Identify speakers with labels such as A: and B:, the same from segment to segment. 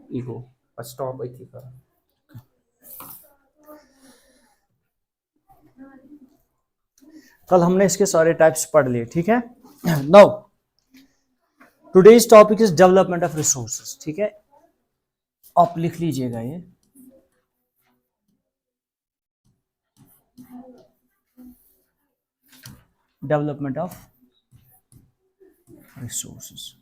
A: Ego stop I थी।
B: कल हमने इसके सारे टाइप्स पढ़ लिए, ठीक है। Now today's topic is development of resources, ठीक है। आप लिख लीजिएगा ये, development of resources.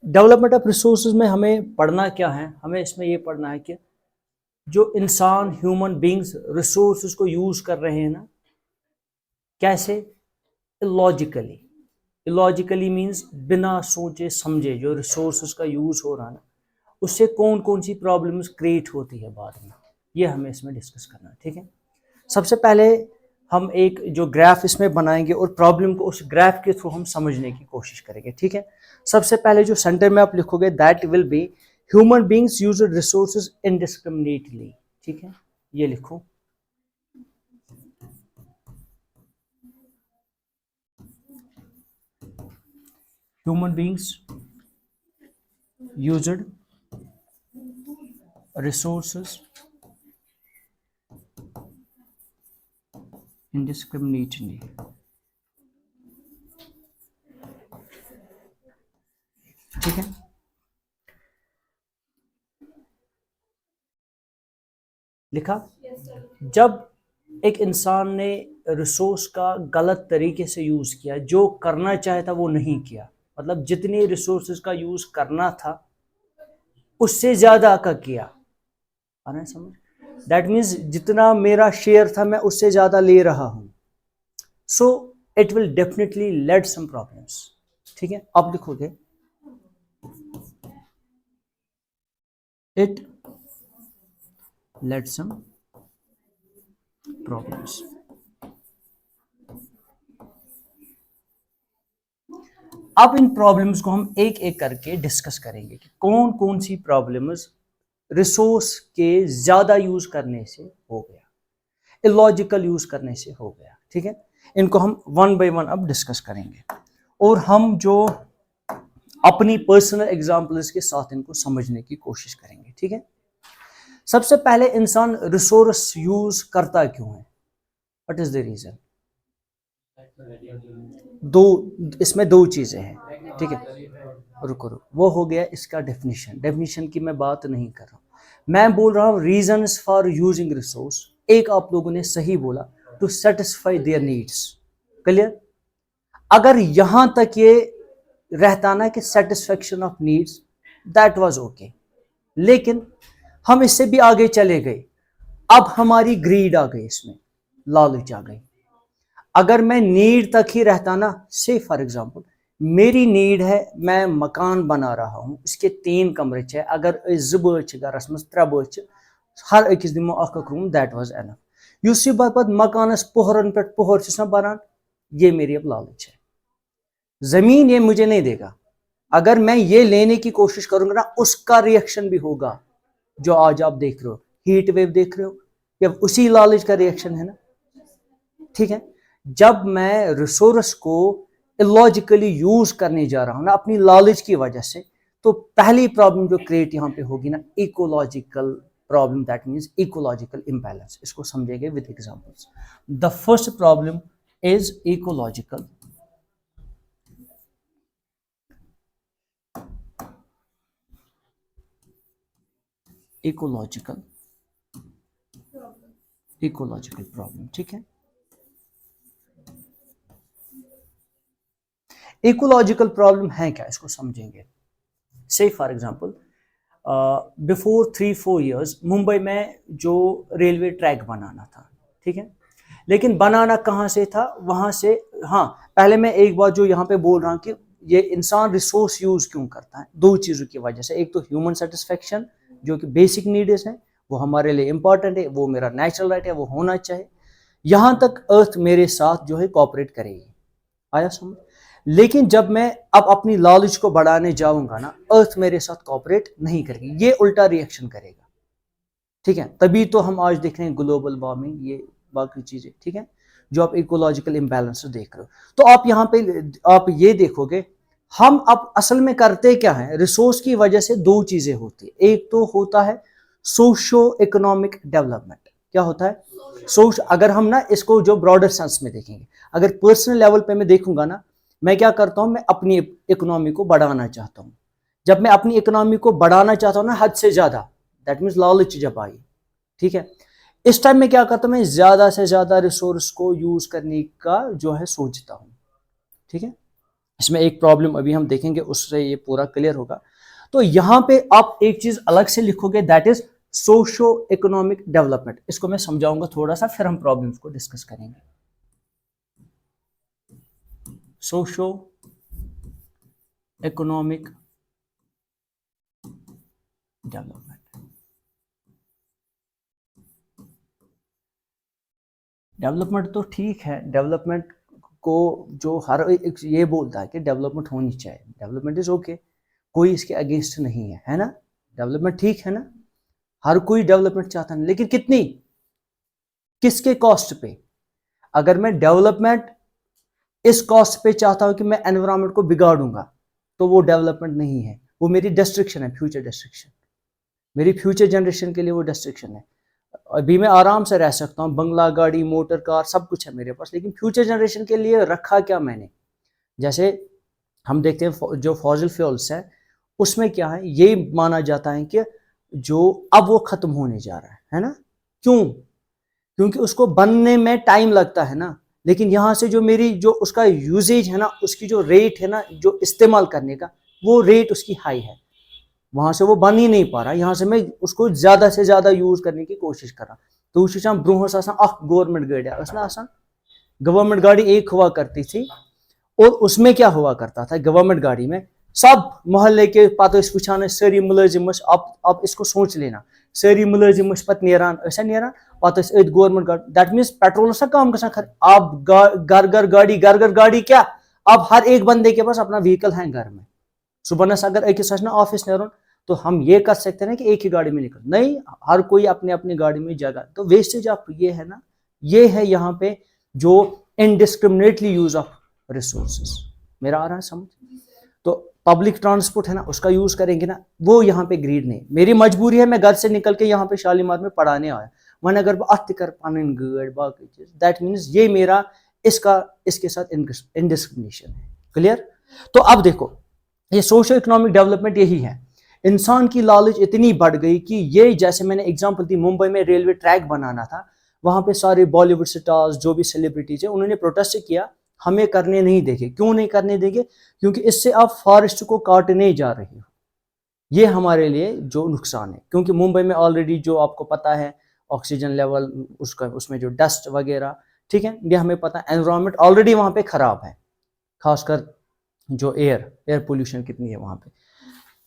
B: Development of resources में हमें पढ़ना क्या है, हमें इसमें ये पढ़ना है कि जो इंसान ह्यूमन बींग्स रिसोर्सेज को यूज कर रहे हैं ना, कैसे, इलॉजिकली। इलॉजिकली मीन्स बिना सोचे समझे जो रिसोर्सेज का यूज हो रहा है ना, उससे कौन कौन सी प्रॉब्लम्स क्रिएट होती है बाद में, ये हमें इसमें डिस्कस करना है, ठीक है। सबसे पहले हम एक जो ग्राफ इसमें बनाएंगे और प्रॉब्लम को उस ग्राफ के थ्रू हम समझने की कोशिश करेंगे, ठीक है। सबसे पहले जो सेंटर में आप लिखोगे that will be human beings use resources indiscriminately, ठीक है, ये लिखो। Human beings used resources indiscriminately, ठीक है। लिखा। जब एक इंसान ने रिसोर्स का गलत तरीके से यूज किया, जो करना चाहे था वो नहीं किया, मतलब जितने रिसोर्सेज का यूज करना था उससे ज्यादा का किया, आ रहा है समझ। दैट मीन्स जितना मेरा शेयर था मैं उससे ज्यादा ले रहा हूं, so it will definitely lead some problems, ठीक है। आप लिखोगे इट लेड सम प्रॉब्लम्स। अब इन प्रॉब्लम्स को हम एक एक करके डिस्कस करेंगे कि कौन कौन सी प्रॉब्लम्स रिसोर्स के ज्यादा यूज करने से हो गया, इलॉजिकल यूज करने से हो गया, ठीक है। इनको हम वन बाय वन अब डिस्कस करेंगे और हम जो अपनी पर्सनल एग्जांपल्स के साथ इनको समझने की कोशिश करेंगे, ठीक है। सबसे पहले इंसान रिसोर्स यूज करता क्यों है, व्हाट इज द रीजन। दो, इसमें दो चीजें हैं, ठीक है। रुको रुको, वो हो गया इसका डेफिनेशन, डेफिनेशन की मैं बात नहीं कर रहा हूं, मैं बोल रहा हूं रीजंस फॉर यूजिंग रिसोर्स। एक आप लोगों ने सही बोला, to satisfy their needs, clear. अगर यहां तक ये रहता ना कि satisfaction of needs, that was okay, लेकिन हम इससे भी आगे चले गए, अब हमारी ग्रीड आ गई, इसमें लालच आ गई। अगर मैं नीड तक ही रहता ना, से फॉर एग्जांपल मेरी नीड है, मैं मकान बना रहा हूं, इसके 3 कमरे छे, अगर 2 बच गरस मज 3 बच, हर अकिस दिमो अख room, that was enough. Use यह पत मकानस पोहरन पे पोहर छस बनान, ये मेरी अब लालच है। जमीन ये मुझे नहीं देगा, अगर मैं ये लेने की कोशिश करूंगा ना, उसका रिएक्शन भी होगा जो आज आप देख रहे हो, हीट वेव देख रहे हो, या उसी लालच का रिएक्शन है ना, ठीक है। जब मैं रिसोर्स को इलॉजिकली यूज करने जा रहा हूं ना अपनी लालच की वजह से, तो पहली प्रॉब्लम जो क्रिएट यहां पे होगी ना, ecological problem, that means ecological imbalance. इसको समझेंगे with examples. The first problem is ecological ecological ecological problem, ठीक है। इकोलॉजिकल प्रॉब्लम है क्या, इसको समझेंगे। से for example before 3-4 years Mumbai में जो रेलवे ट्रैक बनाना था, ठीक है, लेकिन बनाना कहाँ से था, वहां से। हाँ, पहले मैं एक बात जो यहाँ पे बोल रहा हूँ कि ये इंसान रिसोर्स यूज क्यों करता है, 2 चीजों की वजह से। एक तो ह्यूमन सेटिस्फेक्शन, जो कि बेसिक नीड्स है, वो हमारे लिए इंपॉर्टेंट है, वो मेरा नेचुरल राइट है, वो होना चाहिए। यहां तक अर्थ मेरे साथ जो है कॉपरेट करेगी, आया समझ। लेकिन जब मैं अब अपनी लालच को बढ़ाने जाऊंगा ना, अर्थ मेरे साथ कॉपरेट नहीं करेगी, ये उल्टा रिएक्शन करेगा, ठीक है। तभी तो हम आज देख रहे हैं ग्लोबल वार्मिंग, ये बाकी चीजें, ठीक है, जो आप इकोलॉजिकल इम्बैलेंस देख रहे हो। तो आप यहाँ पे आप ये देखोगे हम अब असल में करते क्या है, रिसोर्स की वजह से दो चीजें होती है। एक तो होता है सोशो इकोनॉमिक डेवलपमेंट। क्या होता है सोश, अगर हम ना इसको जो ब्रॉडर सेंस में देखेंगे, अगर पर्सनल लेवल पे मैं देखूंगा ना, मैं क्या करता हूं, मैं अपनी इकोनॉमी को बढ़ाना चाहता हूं। जब मैं अपनी इकोनॉमी को बढ़ाना चाहता हूं ना हद से ज्यादा, दैट मीन्स लालच जब आई, ठीक है, इस टाइम में क्या करता हूं, मैं ज्यादा से ज्यादा रिसोर्स को यूज करने का जो है सोचता हूं। ठीक है, इसमें एक प्रॉब्लम अभी हम देखेंगे, उससे ये पूरा क्लियर होगा। तो यहां पे आप एक चीज अलग से लिखोगे, that is socio economic development. इसको मैं समझाऊंगा थोड़ा सा, फिर हम प्रॉब्लम्स को डिस्कस करेंगे। Socio economic development. डेवलपमेंट तो ठीक है, डेवलपमेंट को जो हर एक ये बोलता है कि डेवलपमेंट होनी चाहिए, डेवलपमेंट इज ओके, कोई इसके अगेंस्ट नहीं है ना, डेवलपमेंट ठीक है ना, हर कोई डेवलपमेंट चाहता है, लेकिन कितनी, किसके कॉस्ट पे। अगर मैं डेवलपमेंट इस कॉस्ट पे चाहता हूं कि मैं एनवायरमेंट को बिगाड़ूंगा, तो वो डेवलपमेंट नहीं है, वो मेरी डिस्ट्रक्शन है, फ्यूचर डिस्ट्रक्शन, मेरी फ्यूचर जनरेशन के लिए वो डिस्ट्रक्शन है। अभी मैं आराम से रह सकता हूँ, बंगला, गाड़ी, मोटर, कार सब कुछ है मेरे पास, लेकिन फ्यूचर जनरेशन के लिए रखा क्या मैंने। जैसे हम देखते हैं जो फॉसिल फ्यूल्स है, उसमें क्या है, ये माना जाता है कि जो अब वो खत्म होने जा रहा है ना। क्यों? क्योंकि उसको बनने में टाइम लगता है ना, लेकिन यहां से जो मेरी जो उसका यूजेज है ना, उसकी जो रेट है ना, जो इस्तेमाल करने का, वो रेट उसकी हाई है, वहां से वो बन ही नहीं पा रहा, यहां से मैं उसको ज्यादा से ज्यादा यूज करने की कोशिश कर रहा। तो ब्रोहस गवर्नमेंट गाड़ी, गवर्नमेंट गाड़ी एक हुआ करती थी, और उसमें क्या हुआ करता था, गवर्नमेंट गाड़ी में सब मोहल्ले के पातो सारी मुलाजिम, आप इसको सोच लेना, सारी मुलाजिम पत नेरान पत गवर्नमेंट गाड़ी, दैट मीन्स पेट्रोल कम गसान, आप घर घर गाड़ी क्या, अब हर एक बंदे के पास अपना व्हीकल है घर में। सुबह अगर अकिस ऑफिस नेरुन, तो हम ये कर सकते हैं कि एक ही गाड़ी में निकल, नहीं, हर कोई अपने अपनी गाड़ी में जगह, तो वेस्टेज ऑफ ये है ना, ये है यहाँ पे जो इनडिस्क्रिमिनेटली यूज ऑफ रिसोर्सेस। मेरा आ रहा है समझ? तो पब्लिक ट्रांसपोर्ट है ना, उसका यूज करेंगे ना, वो यहाँ पे ग्रीड नहीं, मेरी मजबूरी है, मैं घर से निकल के यहाँ पे शालीमार में पढ़ाने आया, वन अगर अत कर पन गाड़ बाकी चीज, दैट मीन्स ये मेरा इसके साथ इनडिस्क्रिमिनेशन है। क्लियर? तो अब देखो, ये सोशल इकोनॉमिक डेवलपमेंट यही है, इंसान की लालच इतनी बढ़ गई कि ये, जैसे मैंने एग्जांपल दी, मुंबई में रेलवे ट्रैक बनाना था, वहां पे सारे बॉलीवुड स्टार्स जो भी सेलिब्रिटीज है, उन्होंने प्रोटेस्ट किया, हमें करने नहीं देंगे। क्यों नहीं करने देंगे? क्योंकि इससे आप फॉरेस्ट को काटने जा रहे हो, ये हमारे लिए जो नुकसान है, क्योंकि मुंबई में ऑलरेडी जो आपको पता है ऑक्सीजन लेवल, उसका उसमें जो डस्ट वगैरह, ठीक है, ये हमें पता है, एनवायरमेंट ऑलरेडी वहां पे खराब है, खासकर जो एयर पोल्यूशन कितनी है वहां पे।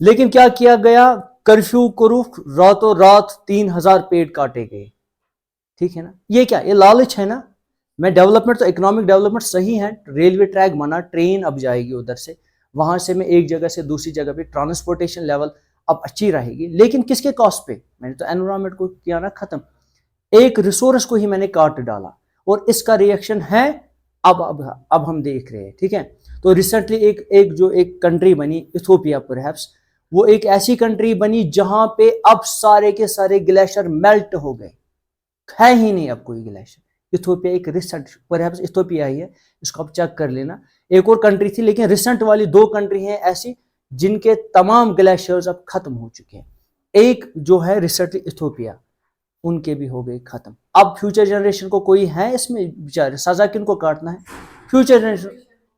B: लेकिन क्या किया गया, कर्फ्यू करो, रातों रात 3,000 पेड़ काटे गए। ठीक है ना, ये क्या, ये लालच है ना। मैं डेवलपमेंट तो इकोनॉमिक डेवलपमेंट सही है, रेलवे ट्रैक बना, ट्रेन अब जाएगी उधर से, वहां से मैं एक जगह से दूसरी जगह पे ट्रांसपोर्टेशन लेवल अब अच्छी रहेगी, लेकिन किसके कॉस्ट पे? मैंने तो एनवायरमेंट को किया ना खत्म, एक रिसोर्स को ही मैंने काट डाला, और इसका रिएक्शन है अब हम देख रहे हैं। ठीक है, तो रिसेंटली एक कंट्री बनी, इथोपिया परहैप्स, वो एक ऐसी कंट्री बनी जहां पे अब सारे के सारे ग्लेशियर मेल्ट हो गए, है ही नहीं अब कोई ग्लेशियर। इथोपिया एक रिसेंट, परहैप्स इथोपिया ही है, इसको आप चेक कर लेना। एक और कंट्री थी, लेकिन रिसेंट वाली दो कंट्री हैं ऐसी जिनके तमाम ग्लेशियर्स अब खत्म हो चुके हैं। एक जो है रिसेंटली इथोपिया, उनके भी हो गए खत्म। अब फ्यूचर जनरेशन को कोई है इसमें बेचारे, सजा किनको काटना है? Future generation.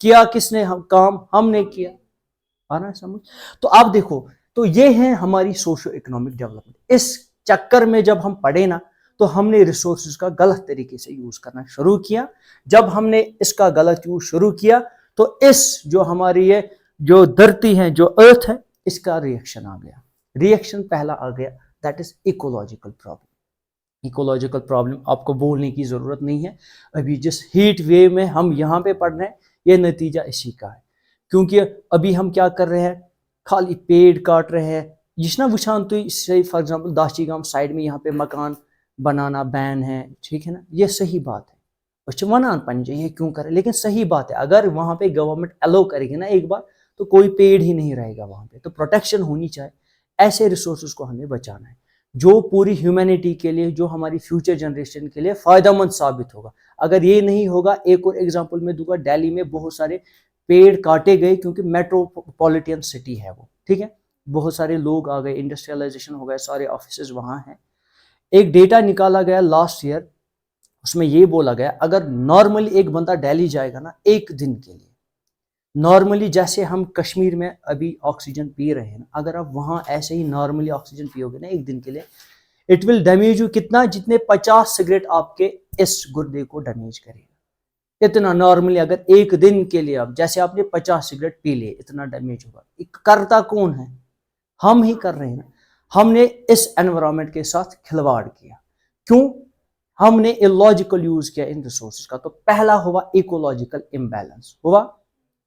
B: किया किसने? हम काम हमने किया, आ रहा है समझ? तो आप देखो, तो ये है हमारी सोशो इकोनॉमिक डेवलपमेंट। इस चक्कर में जब हम पढ़े ना, तो हमने रिसोर्सेज का गलत तरीके से यूज करना शुरू किया। जब हमने इसका गलत यूज शुरू किया, तो इस जो हमारी ये जो धरती है, जो अर्थ है, इसका रिएक्शन आ गया। रिएक्शन पहला आ गया, that is ecological problem. Ecological problem आपको बोलने की जरूरत नहीं है, अभी जिस हीट वेव में हम यहाँ पे पढ़ रहे हैं, ये नतीजा इसी का है। क्योंकि अभी हम क्या कर रहे हैं, खाली पेड़ काट रहे हैं। जिसना वुछान तो फॉर एग्जांपल दाची गांव साइड में यहाँ पे मकान बनाना बैन है, ठीक है ना, ये सही बात है, वनान पन चाहिए क्यों करे, लेकिन सही बात है, अगर वहां पे गवर्नमेंट अलो करेगी ना एक बार, तो कोई पेड़ ही नहीं रहेगा वहां पे। तो प्रोटेक्शन होनी चाहिए, ऐसे रिसोर्सेज को हमें बचाना है जो पूरी ह्यूमैनिटी के लिए, जो हमारी फ्यूचर जनरेशन के लिए फायदेमंद साबित होगा। अगर ये नहीं होगा, एक और एग्जांपल मैं दूंगा, दिल्ली में बहुत सारे पेड़ काटे गए क्योंकि मेट्रोपॉलिटन सिटी है वो, ठीक है, बहुत सारे लोग आ गए, इंडस्ट्रियलाइजेशन हो गया, सारे ऑफिसेज वहां हैं। एक डेटा निकाला गया लास्ट ईयर, उसमें ये बोला गया अगर नॉर्मली एक बंदा दिल्ली जाएगा ना एक दिन के लिए, नॉर्मली जैसे हम कश्मीर में अभी ऑक्सीजन पी रहे हैं ना, अगर आप वहां ऐसे ही नॉर्मली ऑक्सीजन पियोगे ना एक दिन के लिए, इट विल डैमेज यू कितना, जितने 50 सिगरेट आपके इस गुर्दे को डैमेज करेगा। इतना नॉर्मली अगर एक दिन के लिए आप, जैसे आपने 50 सिगरेट पी लिए, इतना डैमेज होगा। करता कौन है? हम ही कर रहे हैं ना। हमने इस एनवायरमेंट के साथ खिलवाड़ किया। क्यों? हमने इलॉजिकल यूज किया इन रिसोर्सेज का। तो पहला हुआ इकोलॉजिकल इम्बैलेंस, हुआ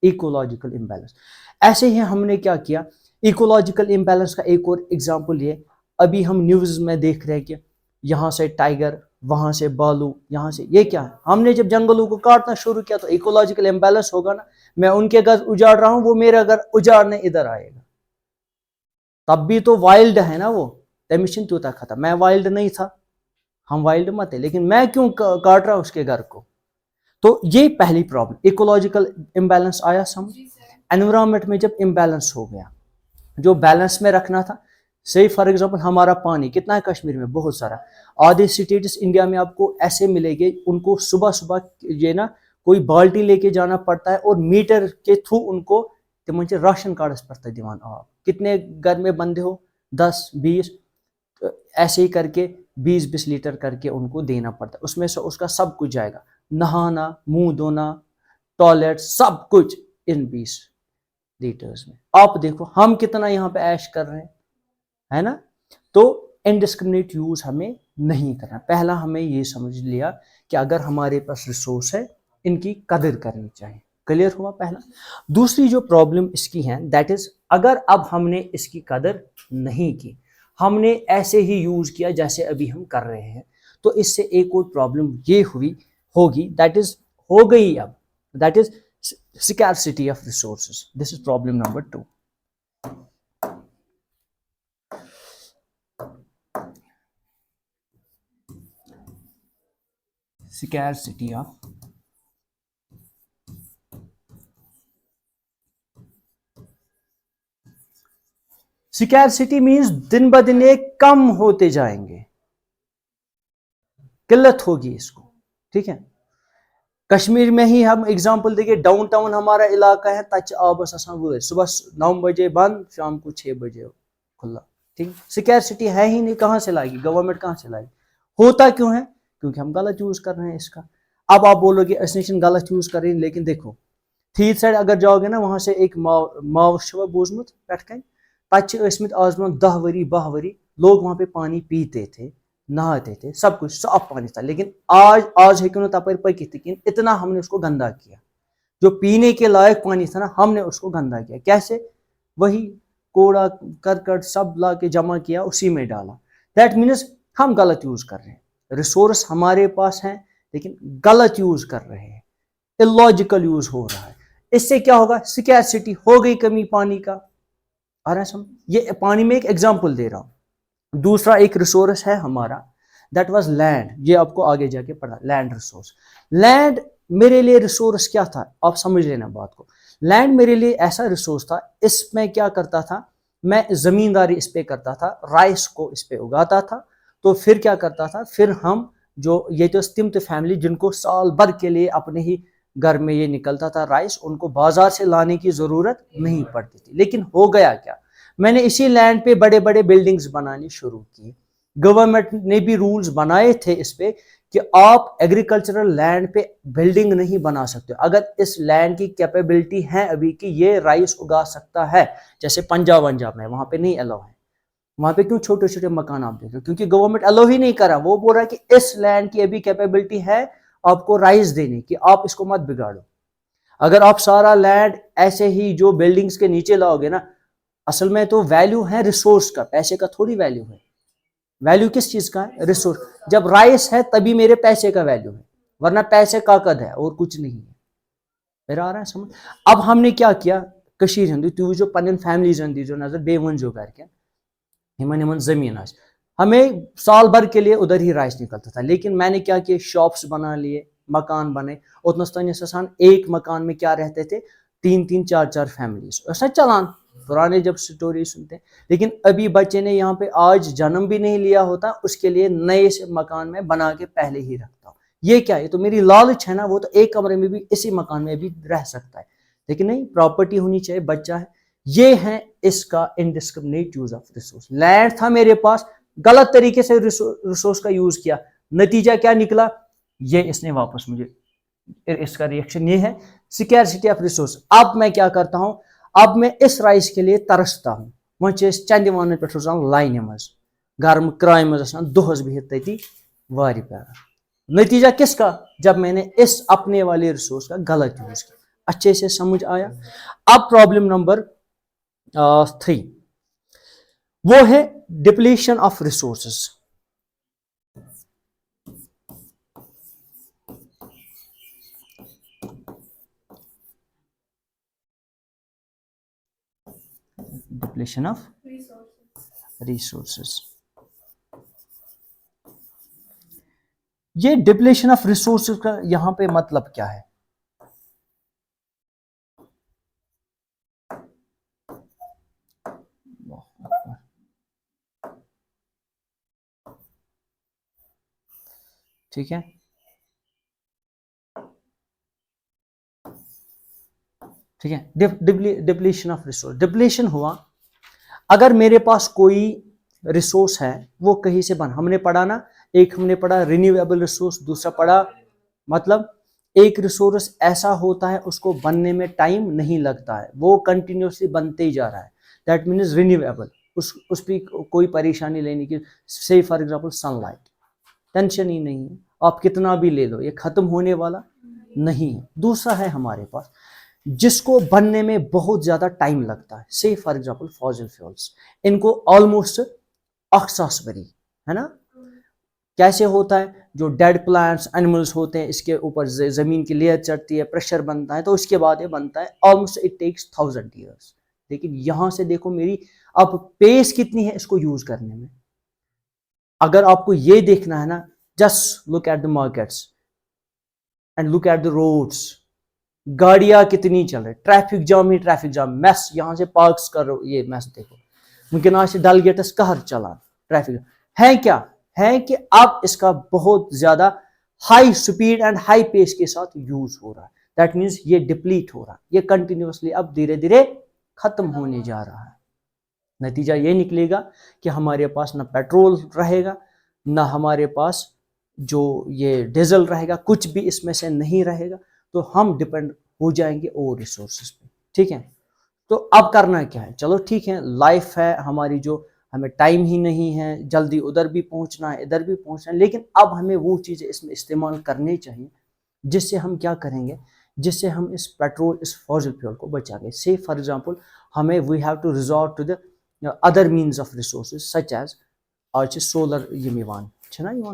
B: इकोलॉजिकल इम्बैलेंस। ऐसे ही हमने क्या किया, इकोलॉजिकल इम्बैलेंस का एक और एग्जांपल ये, अभी हम न्यूज में देख रहे हैं कि यहाँ से टाइगर, वहां से बालू, यहाँ से, ये क्या है? हमने जब जंगलों को काटना शुरू किया तो इकोलॉजिकल इम्बैलेंस होगा ना। मैं उनके घर उजाड़ रहा हूं, वो मेरा घर उजाड़ने इधर आएगा। तब भी तो वाइल्ड है ना वो, तमिशन तो तक था, मैं वाइल्ड नहीं था, हम वाइल्ड मत है, लेकिन मैं क्यों काट रहा उसके घर को? तो ये पहली प्रॉब्लम, इकोलॉजिकल इम्बैलेंस आया समझ। एनवायरमेंट में जब इम्बैलेंस हो गया, जो बैलेंस में रखना था, से फॉर एग्जांपल हमारा पानी कितना है कश्मीर में, बहुत सारा। आधे स्टेट्स इंडिया में आपको ऐसे मिलेंगे, उनको सुबह सुबह ये ना कोई बाल्टी लेके जाना पड़ता है और मीटर के थ्रू उनको तिमंचे राशन कार्ड पड़ता है दीवान। आप कितने घर में बंदे हो, 10 20, ऐसे ही करके 20-20 लीटर करके उनको देना पड़ता है। उसमें से उसका सब कुछ जाएगा, नहाना, मुंह धोना, टॉयलेट, सब कुछ इन 20 लीटर्स में। आप देखो हम कितना यहाँ पे ऐश कर रहे हैं, है ना। तो इनडिस्क्रिमिनेट यूज हमें नहीं करना। पहला हमें ये समझ लिया कि अगर हमारे पास रिसोर्स है, इनकी कदर करनी चाहिए। क्लियर हुआ पहला। दूसरी जो प्रॉब्लम इसकी है, दैट इज अगर अब हमने इसकी कदर नहीं की, हमने ऐसे ही यूज किया जैसे अभी हम कर रहे हैं, तो इससे एक और प्रॉब्लम ये होगी, दैट इज हो गई अब, that is scarcity of resources. This is problem number 2. Scarcity of scarcity means दिन ब दिन ये कम होते जाएंगे, किल्लत होगी इसको, ठीक है। कश्मीर में ही हम एग्जांपल देखिए, डाउनटाउन हमारा इलाका है, तच आबस आसान वो सुबह 9 बजे बंद, शाम को 6 बजे खुला, ठीक। स्कैर्सिटी है ही नहीं, कहां से लाएगी गवर्नमेंट, कहां से लाएगी? होता क्यों है? क्योंकि हम गलत यूज कर रहे हैं इसका। अब आप बोलोगे असनेशन गलत यूज कर रहे हैं, लेकिन देखो थीर साइड अगर जाओगे ना, वहां से एक माव बोजमुत पे तस्मित आज 10 वरी 12 वरी लोग वहां पे पानी पीते थे, नहाते थे, सब कुछ साफ पानी था। लेकिन आज है क्यों तपर पकित, इतना हमने उसको गंदा किया। जो पीने के लायक पानी था ना, हमने उसको गंदा किया। कैसे? वही कूड़ा करकट सब ला के जमा किया, उसी में डाला। दैट मीन्स हम गलत यूज कर रहे हैं। रिसोर्स हमारे पास है लेकिन गलत यूज कर रहे हैं, इलॉजिकल यूज हो रहा है। इससे क्या होगा? स्कैर्सिटी हो गई, कमी पानी का। आ रहा है समझ? ये पानी में एक एग्जांपल दे रहा हूं। दूसरा एक रिसोर्स है हमारा, दैट वाज लैंड। ये आपको आगे जाके पढ़ा, लैंड रिसोर्स। लैंड मेरे लिए रिसोर्स क्या था, आप समझ लेना बात को। लैंड मेरे लिए ऐसा रिसोर्स था, इसमें क्या करता था मैं, जमींदारी इस पे करता था, राइस को इस पे उगाता था। तो फिर क्या करता था, फिर हम जो ये तो स्तिम्त फैमिली जिनको साल भर के लिए अपने ही घर में ये निकलता था राइस, उनको बाजार से लाने की जरूरत नहीं पड़ती थी। लेकिन हो गया क्या, मैंने इसी लैंड पे बड़े बड़े बिल्डिंग्स बनानी शुरू की। गवर्नमेंट ने भी रूल्स बनाए थे इस पे कि आप एग्रीकल्चरल लैंड पे बिल्डिंग नहीं बना सकते। अगर इस लैंड की कैपेबिलिटी है अभी कि ये राइस उगा सकता है, जैसे पंजाब में, वहां पे नहीं अलाउ है। वहां पे क्यों छोटे छोटे मकान आप देख रहे हो? क्योंकि गवर्नमेंट अलाउ ही नहीं करा। वो बोल रहा है कि इस लैंड की अभी कैपेबिलिटी है आपको राइस देने की, आप इसको मत बिगाड़ो। अगर आप सारा लैंड ऐसे ही जो बिल्डिंग्स के नीचे लाओगे ना, असल में तो वैल्यू है रिसोर्स का, पैसे का थोड़ी वैल्यू है। वैल्यू किस चीज का है? रिसोर्स। जब राइस है तभी मेरे पैसे का वैल्यू है, वरना पैसे का कद है और कुछ नहीं है। मेरा आ रहा है समझ? अब हमने क्या किया, कशीर हिंदी तू जो पन्न फैमिलीजन दीजो नजर बे वन जो घर के हिमन हिमन जमीन आज हमें साल भर के लिए उधर ही राइस निकलता था, लेकिन मैंने क्या किया, शॉप्स बना लिए, मकान बने, उतनस तन एक मकान में क्या रहते थे, 3-3 4-4 फैमिलीज, ऐसा चलान पुराने जब स्टोरी सुनते। लेकिन अभी बच्चे ने यहाँ पे आज जन्म भी नहीं लिया होता, उसके लिए नए से मकान में बना के पहले ही रखता हूँ। ये क्या है, तो मेरी लालच है ना, वो तो एक कमरे में भी इसी मकान में भी रह सकता है, लेकिन नहीं, प्रॉपर्टी होनी चाहिए, बच्चा है। ये है इसका indiscriminate use of resource. Land था मेरे पास, गलत तरीके से रिसोर्स का यूज किया, नतीजा क्या निकला, ये इसने वापस मुझे, इसका रिएक्शन ये है, स्कैरसिटी ऑफ रिसोर्स। अब मैं क्या करता हूं, अब मैं इस राइस के लिए तरसता हूं, वह चंदवान पे लाइन मज गर्म क्राय मज दोहस बिहित तती वारी प्यारा। नतीजा किसका, जब मैंने इस अपने वाले रिसोर्स का गलत यूज किया। अच्छे से समझ आया। अब प्रॉब्लम नंबर 3 वो है depletion of resources. Depletion of resources. ये डिप्लीशन ऑफ रिसोर्सेस का यहां पे मतलब क्या है, ठीक है, ठीक है। डिप्लीशन ऑफ रिसोर्स, डिप्लीशन हुआ अगर मेरे पास कोई रिसोर्स है, वो कहीं से बन, हमने पढ़ा ना, एक हमने पढ़ा रिन्यूएबल रिसोर्स, दूसरा पढ़ा मतलब एक रिसोर्स ऐसा होता है उसको बनने में टाइम नहीं लगता है, वो कंटिन्यूसली बनते ही जा रहा है, दैट मीन्स रिन्यूएबल, उस पर कोई परेशानी लेने की, से फॉर एग्जाम्पल सनलाइट, टेंशन ही नहीं है, आप कितना भी ले लो ये खत्म होने वाला नहीं है। दूसरा है हमारे पास जिसको बनने में बहुत ज्यादा टाइम लगता है, से फॉर एग्जाम्पल फॉसिल फ्यूल्स, इनको ऑलमोस्ट ऑक्सासबरी है ना, कैसे होता है, जो डेड प्लांट्स एनिमल्स होते हैं इसके ऊपर जमीन की लेयर चढ़ती है, प्रेशर बनता है, तो उसके बाद ये बनता है, ऑलमोस्ट इट टेक्स 1000 ईयर्स। लेकिन यहां से देखो मेरी अब पेस कितनी है इसको यूज करने में। अगर आपको ये देखना है ना, just look at the markets and look at the roads, गाड़ियां कितनी चल रही, ट्रैफिक जाम ही ट्रैफिक जाम, मैस यहां से पार्क्स कर रहे हो, ये मैस देखो, मुमकिन आज से डल गेटस कहर चला ट्रैफिक है, क्या है कि अब इसका बहुत ज्यादा high speed and high pace के साथ यूज हो रहा है, दैट मीन्स ये डिप्लीट हो रहा है, ये कंटिन्यूसली अब धीरे धीरे खत्म होने जा रहा है। नतीजा ये निकलेगा कि हमारे पास ना पेट्रोल रहेगा, ना हमारे पास जो ये डीजल रहेगा, कुछ भी इसमें से नहीं रहेगा, तो हम डिपेंड हो जाएंगे और रिसोर्सेज पे, ठीक है। तो अब करना क्या है, चलो ठीक है, लाइफ है हमारी, जो हमें टाइम ही नहीं है, जल्दी उधर भी पहुंचना है इधर भी पहुंचना है, लेकिन अब हमें वो चीज़ें इसमें इस्तेमाल करनी चाहिए जिससे हम क्या करेंगे, जिससे हम इस पेट्रोल, इस फॉसिल फ्यूल को बचाएंगे। से फॉर एग्जांपल हमें we have to resort to the other means of resources such as आज सोलर यम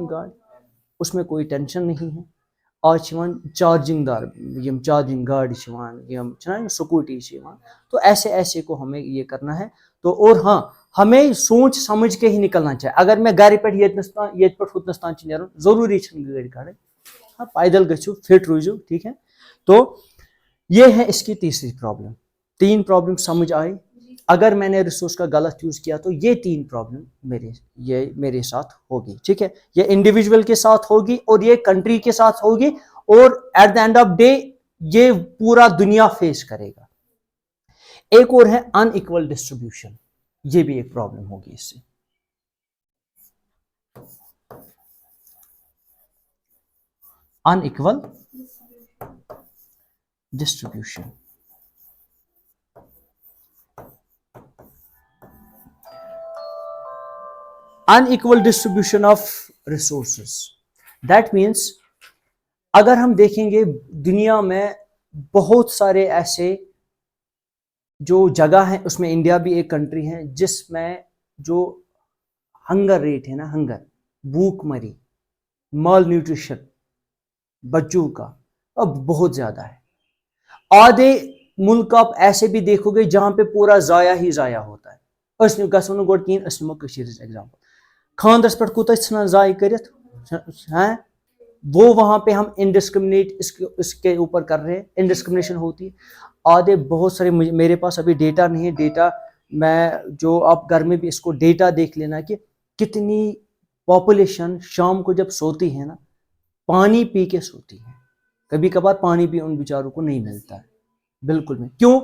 B: गाड़, उसमें कोई टेंशन नहीं है, आज चार्जिंग दार यम चार्जिंग गाड़ी यम स्कूटी, तो ऐसे ऐसे को हमें ये करना है। तो और हाँ, हमें सोच समझ के ही निकलना चाहिए। अगर मैं गाड़ी पे ये उतनस तान जरूरी गाड़ी काड़े, हाँ पैदल गो फिट रूजो, ठीक है। तो ये है इसकी तीसरी प्रॉब्लम। 3 प्रॉब्लम समझ आई। अगर मैंने रिसोर्स का गलत यूज किया तो ये 3 प्रॉब्लम मेरे साथ होगी, ठीक है। ये इंडिविजुअल के साथ होगी और ये कंट्री के साथ होगी, और at the end of day ये पूरा दुनिया फेस करेगा। एक और है अनइक्वल डिस्ट्रीब्यूशन, ये भी एक प्रॉब्लम होगी इससे। Unequal distribution, unequal distribution of resources, that means अगर हम देखेंगे दुनिया में बहुत सारे ऐसे जो जगह है, उसमें इंडिया भी एक कंट्री है जिसमें जो हंगर रेट है ना, हंगर, भूखमरी, माल न्यूट्रिशन बच्चों का अब बहुत ज्यादा है। आधे मुल्क आप ऐसे भी देखोगे जहां पे पूरा जाया ही जाया होता है। एग्जाम्पल खानदरस पे कूत जाय कर वो वहां पे हम इनडिस्क्रिमिनेट इसके ऊपर कर रहे हैं, इनडिस्क्रिमिनेशन होती है। आधे बहुत सारे मेरे पास अभी डेटा नहीं है, डेटा मैं जो आप घर में भी इसको डेटा देख लेना कि कितनी पॉपुलेशन शाम को जब सोती है ना पानी पी के सोती है। कभी कभार पानी भी उन बेचारों को नहीं मिलता है बिल्कुल भी। क्यों?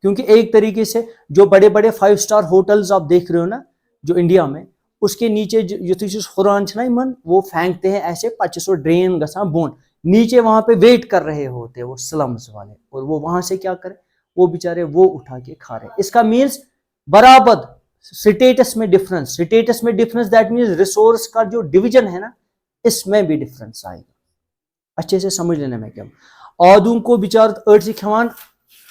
B: क्योंकि एक तरीके से जो बड़े बड़े 5 स्टार होटल्स आप देख रहे हो ना जो इंडिया में, उसके नीचे हुरान मन वो फेंकते हैं ऐसे पच्चीस ड्रेन गसा बोन नीचे, वहां पे वेट कर रहे होते हैं वो स्लम्स वाले, और वो वहां से क्या करें, वो बेचारे वो उठा के खा रहे हैं। इसका मीन्स बराबर स्टेटस में डिफरेंस, स्टेटस में डिफरेंस दैट मीन्स रिसोर्स का जो डिवीजन है ना इसमें भी डिफरेंस आएगा। अच्छे से समझ लेना मैं क्या, आदू को बेचार अड़ से खवान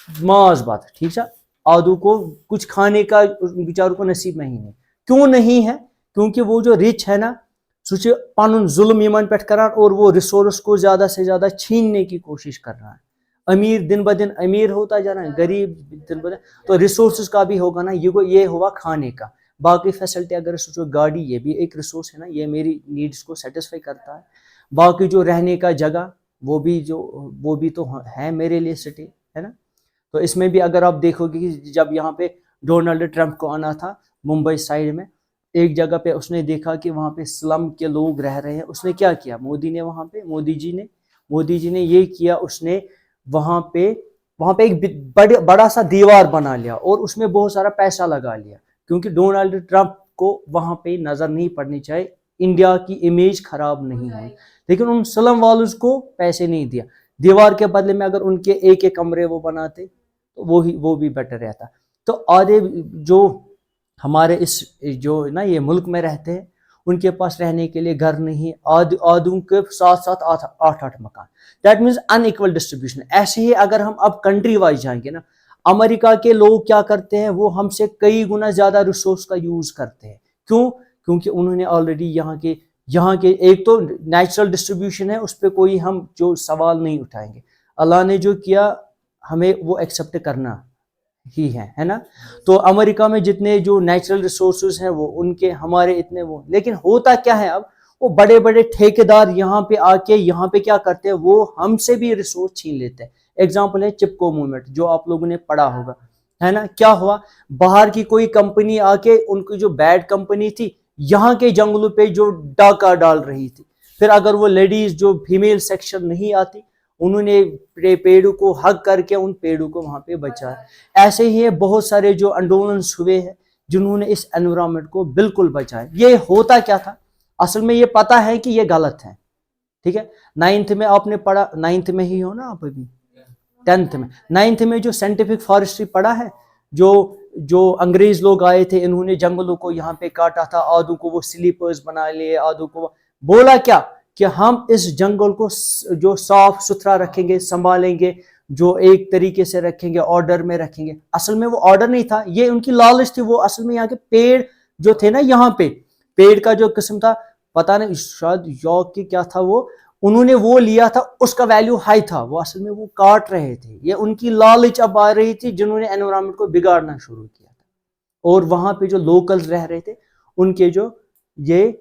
B: माज बात, ठीक है, आदू को कुछ खाने का बेचारों को नसीब नहीं है। क्यों नहीं है? क्योंकि वो जो रिच है ना सह पन जुल्म यमन पे करान और वो रिसोर्स को ज्यादा से ज्यादा छीनने की कोशिश कर रहा है। अमीर दिन ब दिन अमीर होता जा रहा है, गरीब दिन ब दिन, तो रिसोर्सेज का भी होगा ना, ये हुआ खाने का। बाकी फैसिलिटी अगर सोचो गाड़ी, ये भी एक रिसोर्स है ना, ये मेरी नीड्स को सेटिस्फाई करता है। बाकी जो रहने का जगह वो भी तो है मेरे लिए सिटी, है ना। तो इसमें भी अगर आप देखोगे कि जब यहाँ पे डोनाल्ड ट्रंप को आना था मुंबई साइड में, एक जगह पे उसने देखा कि वहाँ पे स्लम के लोग रह रहे हैं, उसने क्या किया, मोदी ने वहाँ पे मोदी जी ने ये किया, उसने वहाँ पे एक बड़ा सा दीवार बना लिया और उसमें बहुत सारा पैसा लगा लिया, क्योंकि डोनाल्ड ट्रंप को वहाँ पे नजर नहीं पड़नी चाहिए, इंडिया की इमेज खराब नहीं है। लेकिन उन स्लम वालों को पैसे नहीं दिया, दीवार के बदले में अगर उनके एक एक कमरे वो बनाते तो वो भी बेटर रहता। तो आधे जो हमारे इस जो ना ये मुल्क में रहते हैं उनके पास रहने के लिए घर नहीं, आदू के साथ साथ 8 मकान, दैट मीन्स अनइक्वल डिस्ट्रीब्यूशन। ऐसे ही अगर हम अब कंट्री वाइज जाएंगे ना, अमेरिका के लोग क्या करते हैं, वो हमसे कई गुना ज्यादा रिसोर्स का यूज करते हैं। क्यों? क्योंकि उन्होंने ऑलरेडी यहाँ के एक तो नेचुरल डिस्ट्रीब्यूशन है, उस पर कोई हम जो सवाल नहीं उठाएंगे, अल्लाह ने जो किया हमें वो एक्सेप्ट करना ही है ना। तो अमेरिका में जितने जो नेचुरल रिसोर्सेज हैं वो उनके, हमारे इतने वो, लेकिन होता क्या है अब, वो बड़े बड़े ठेकेदार यहाँ पे आके यहाँ पे क्या करते हैं, वो हमसे भी रिसोर्स छीन लेते हैं। एग्जाम्पल है चिपको मूवमेंट, जो आप लोगों ने पढ़ा होगा, है ना। क्या हुआ, बाहर की कोई कंपनी आके, उनकी जो बैड कंपनी थी, यहाँ के जंगलों पे जो डाका डाल रही थी, फिर अगर वो लेडीज जो फीमेल सेक्शन नहीं आती, उन्होंने पेड़ों को हक करके उन पेड़ों को वहां पे बचाया। ऐसे ही बहुत सारे जो आंदोलन हुए हैं जिन्होंने इस एनवायरनमेंट को बिल्कुल बचाया। ये होता क्या था असल में, ये पता है कि ये गलत है, ठीक है। 9th में आपने पढ़ा, 9th में ही हो ना आप अभी, 10th में, 9th में जो साइंटिफिक फॉरेस्ट्री पढ़ा है, जो अंग्रेज लोग आए थे, इन्होंने जंगलों को यहाँ पे काटा था, आदू को वो स्लीपर्स बना लिए, आदू को बोला क्या कि हम इस जंगल को जो साफ सुथरा रखेंगे, संभालेंगे, जो एक तरीके से रखेंगे, ऑर्डर में रखेंगे। असल में वो ऑर्डर नहीं था, ये उनकी लालच थी। वो असल में यहाँ के पेड़ जो थे ना, यहाँ पे पेड़ का जो किस्म था, पता नहीं शायद यॉर्क की क्या था, वो उन्होंने वो लिया था, उसका वैल्यू हाई था, वो असल में वो काट रहे थे। ये उनकी लालच अब आ रही थी, जिन्होंने एनवायरनमेंट को बिगाड़ना शुरू किया था। और वहां पे जो लोकल्स रह रहे थे उनके जो ये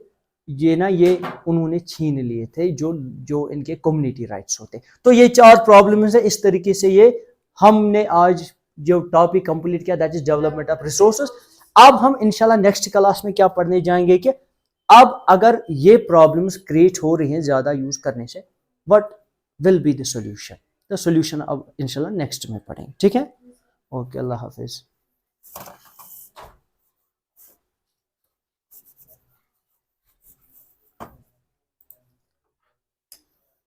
B: उन्होंने छीन लिए थे, जो इनके कम्युनिटी राइट्स होते। तो ये 4 प्रॉब्लम्स है। इस तरीके से ये हमने आज जो टॉपिक कंप्लीट किया, that is development of resources. अब हम इंशाल्लाह नेक्स्ट क्लास में क्या पढ़ने जाएंगे कि अब अगर ये प्रॉब्लम्स क्रिएट हो रही हैं ज्यादा यूज करने से, what will be the solution. The solution अब इंशाल्लाह नेक्स्ट में पढ़ेंगे, ठीक है। ओके, अल्लाह हाफिज।